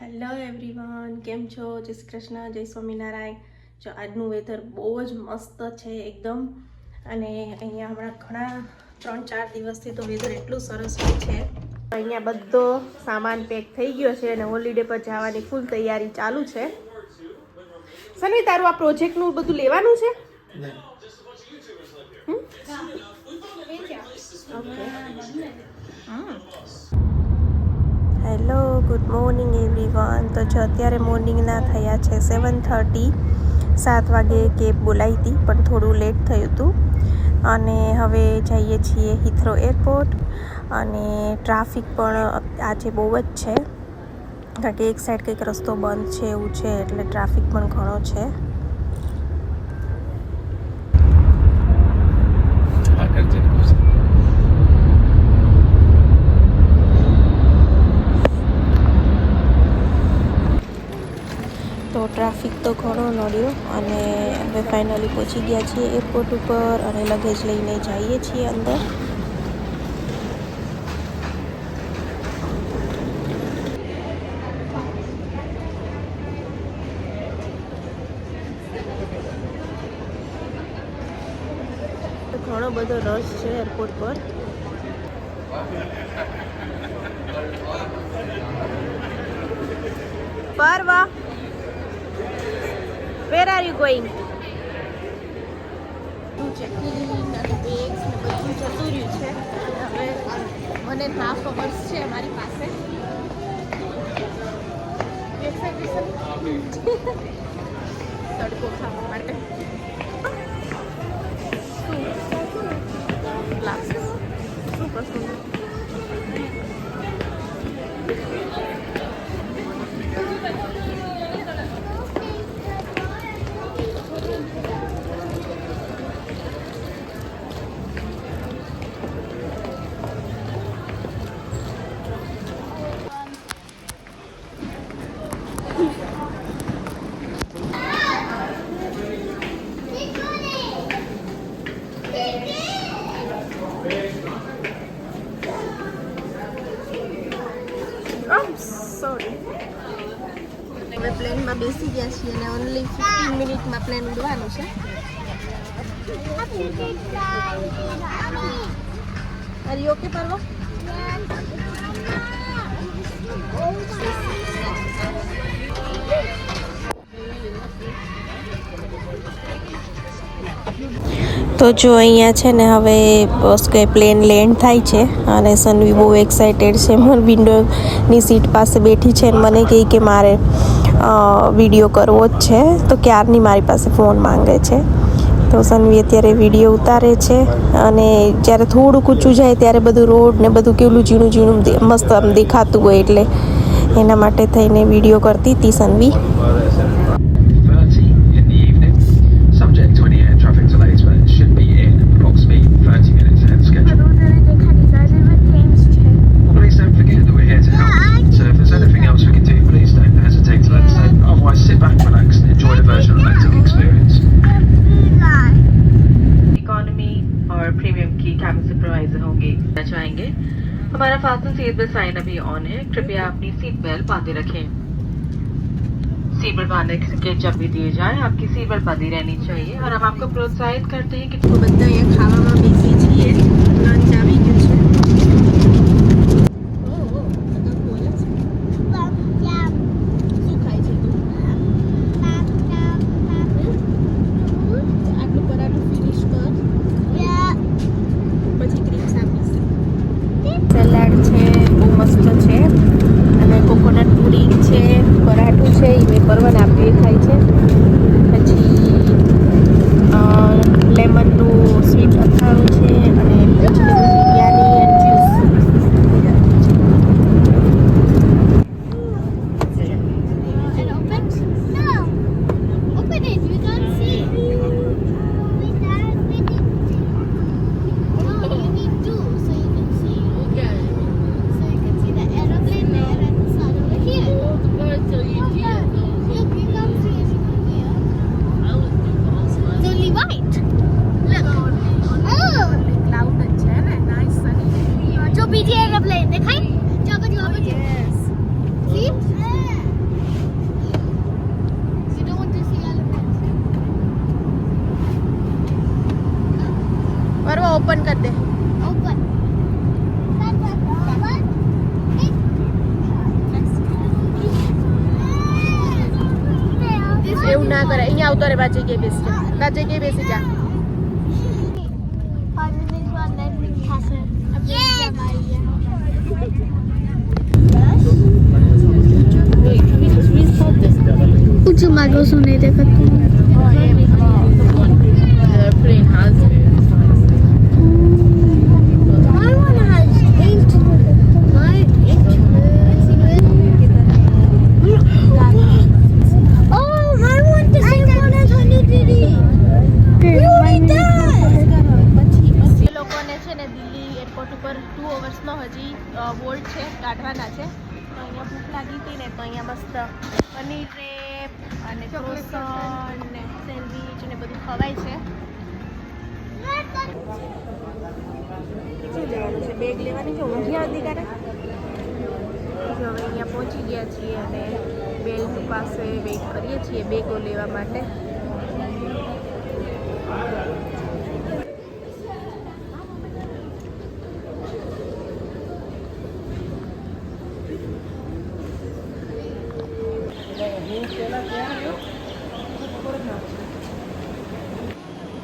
Hello everyone, કેમ છો? જય શ્રી કૃષ્ણ, જય સ્વામિનારાયણ. જો આજનું વેધર બહુ જ મસ્ત છે એકદમ. અને અહીંયા હમણાં ઘણા 3-4 દિવસથી તો વેધર એટલું સરસ હોય છે. અહીંયા બધો સામાન પેક થઈ ગયો છે અને હોલિડે પર જવાની ફૂલ તૈયારી ચાલુ છે. સનવી, તારું આ પ્રોજેક્ટનું બધું લેવાનું છે? Hello, good morning everyone. તો જો અત્યારે મોર્નિંગના થયા છે 7:30. 7 વાગે કેબ બોલાવી હતી પણ થોડું લેટ થયું હતું. અને હવે જઈએ છીએ હિથ્રો એરપોર્ટ. અને ટ્રાફિક પણ આજે બહુ જ છે, કારણ કે એક સાઈડ કંઈક રસ્તો બંધ છે એવું છે, એટલે ટ્રાફિક પણ ઘણો છે. તો ટ્રાફિક તો ઘણો નડ્યો અને હવે ફાઇનલી પહોંચી ગયા છીએ એરપોર્ટ ઉપર અને લગેજ લઈને જઈએ છીએ અંદર. ઘણો બધો રશ છે એરપોર્ટ પર. પારવા, where are you going? Checking અને બેગ્સ ને બધું જતું રહ્યું છે. હવે 1.5 hours છે અમારી પાસે. તડકો ખાવા માટે ક્લાસીસ શું પસંદ? સોરી. હવે પ્લેનમાં બેસી ગયા છીએ અને ઓનલી 15 મિનિટમાં પ્લેન ઉડવાનું છે. આર યુ ઓકે પરવા? તો જો અહીંયા છે ને હવે બસ કે પ્લેન લેન્ડ થાય છે અને સનવી બહુ એક્સાઇટેડ છે. મને વિન્ડોની સીટ પાસે બેઠી છે અને મને કહે કે મારે વિડીયો કરવો જ છે. તો ક્યારની મારી પાસે ફોન માંગે છે. તો સનવી અત્યારે વિડીયો ઉતારે છે અને જ્યારે થોડુંક ઊંચું જાય ત્યારે બધું રોડ ને બધું કેવું ઝીણું ઝીણું મસ્ત આમ દેખાતું હોય, એટલે એના માટે થઈને વિડીયો કરતી હતી સનવી. हमारा फास्टन सीट बेल्ट साइन अभी ऑन है. कृपया अपनी सीट बेल्ट बांधे रखें. सीट बेल्ट बांधने के जब भी दिए जाए आपकी सीट बेल्ट बांधी रहनी चाहिए. और हम आपको प्रोत्साहित करते हैं कि બધા અહીંયા ખાવામાં બેસી છીએ. લંચ આવી ગયું છે. શું ખાય છે તું? આટલું પરાઠું ફિનિશ કર, પછી ક્રીમ્સ આપીશ. સલાડ છે, બહુ મસ્ત છે. અને કોકોનટ પુડિંગ છે, પરાઠું છે, એ મેં પરવાને આપ્યું, એ ખાય છે. પછી લેમનનું સ્વીટ અથાણું છે અને વેજીટેબલ બિરયાની એવું ના કરે. અહીંયા આવતો રે, બાજુ કે બેસી જા, બાજુ કે બેસી જા. कुछ मागो सुने देखा तुम બોલ્ટ છે કાઢવાના છે. તો અહીંયા ભૂખ લાગી હતી ને, તો અહીંયા મસ્ત પનીર રેપ અને ક્રોસન ને સેન્ડવીચ ને બધું ખવાય છે. શું લેવાનું છે? બેગ લેવાની છે. ઊંઘ્યા હતી કારે. હવે અહીંયા પહોંચી ગયા છીએ અને બેલ્ટ પાસે વેઇટ કરીએ છીએ બેગો લેવા માટે.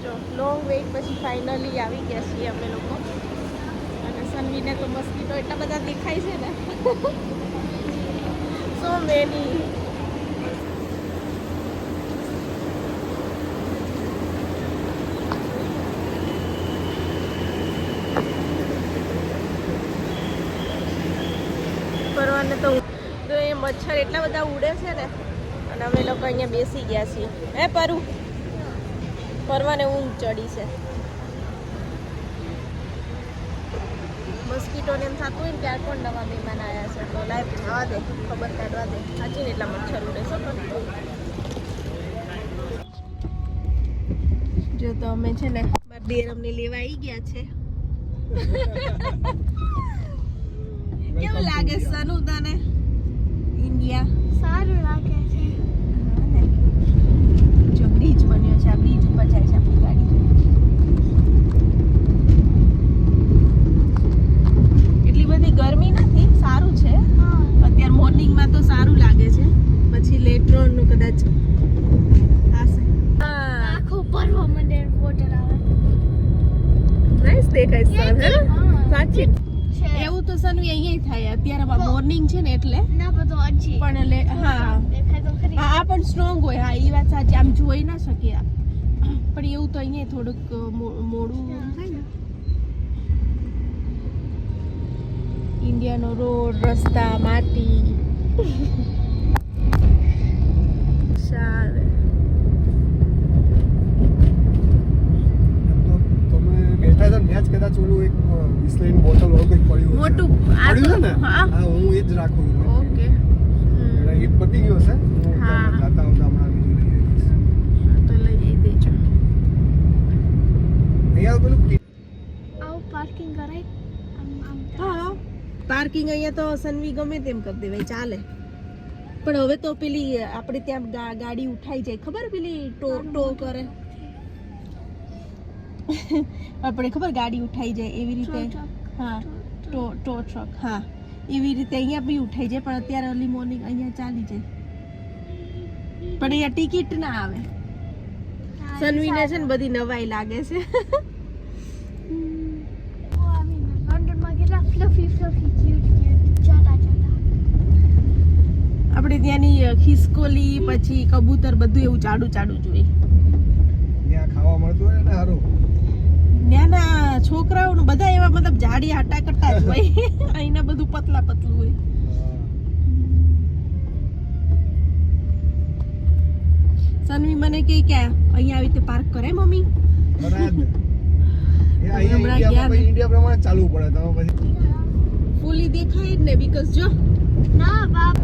જો લોંગ વેઇટ પછી ફાઇનલી આવી ગયા છીએ અમે લોકો. અને સનવીને તો મસ્કીટો એટલા બધા દેખાય છે ને, સો મેની. ફરવાને તો એ મચ્છર એટલા બધા ઉડે છે ને, અને અમે લોકો અહીંયા બેસી ગયા છીએ. હે પરું, ફરવાને ઊંઘ ચડી છે. મસ્કીટોને એમ થતું હોય ને કે આ કોણ નવા મહેમાન આવ્યા છે, તો લાઈફ જવા દે, ખબર કાઢવા દે. સાચી ને, એટલા મચ્છર ઉડે છે. પણ જો તો અમે છે ને મારા દેર અમને લેવા આવી ગયા છે. કેવું લાગે સનુ તને ઇન્ડિયા? સારું લાગે છે. જો બ્રિજ બન્યો છે, આ બ્રિજ ઉપર જાય છે આપણી ગાડી. એટલી બધી ગરમી નથી, સારું છે. અત્યારે મોર્નિંગમાં તો સારું લાગે છે, પછી લેટર નું કદાચ થશે. આખો પરવા મંડે વોટર આવે. નાઈસ દેખાય સર. હે સાચી છે. એવું તો સનુ અહીંયા થાય. અત્યારે મોર્નિંગ છે ને એટલે ના બધો અજી પણ હા દેખાય તો ખરી. આ પણ સ્ટ્રોંગ હોય. હા, એ વાત સાચી. આમ જોઈ ના શકીએ પણ એવું તો અહીંયા થોડુંક મોડું થાય ને. ઇન્ડિયાનો રોડ, રસ્તા, માટી. સારું. તમે બેઠા હતા ને, કદાચ ઓલું એક બિસ્લેરી બોટલ વાળું કંઈક પડ્યું હશે. મોટું પડ્યું છે ને? હા. હા, હું એ જ રાખું છું. ઓકે. એટલે એ પતી ગયો છે. હું હા. જાતા આવતા હમણાં બીજું લઈ આવીશ. તો લઈ જઈ દેજો. અહીંયા પેલું આવું પાર્કિંગ કરાય. હા, પાર્કિંગ અહીંયા તો સનવી ગમે તેમ કરી દેવાય, ચાલે. પણ હવે તો પેલી આપણે ત્યાં ગાડી ઉઠાઈ જાય, ખબર? પેલી ટો કરે આપણે, ખબર? ગાડી ઉઠાઈ જાય એવી રીતે. હા, ટો ટ્રક. હા, એવી રીતે અહીંયા બી ઉઠાઈ જાય. પણ અત્યારે અર્લી મોર્નિંગ અહીંયા ચાલી જાય. પણ અહીંયા ટિકિટ ના આવે. સનવીને છે ને બધી નવાઈ લાગે છે. લંડનમાં કેટલા ફ્લફી ક્યુટ જાતા આપણે ત્યાંની ખિસકોલી પછી કબૂતર બધું એવું ચાડું જોઈએ. ત્યાં ખાવા મળતું હોય ને સારું. નાના છોકરાઓનું બધા એવા મતલબ જાડી હાટા કરતા જ હોય. અહીંના બધું પતલું હોય. સનવી મને કહે કે અહીંયા આવી રીતે પાર્ક કરે મમ્મી. બરાબર. એ હમણાં ગયા અહીંયા ને. ઇન્ડિયા પ્રમાણે ચાલવું પડે. તમે પછી ફૂલી દેખાય જ ને, બીકોઝ જો ના બાપ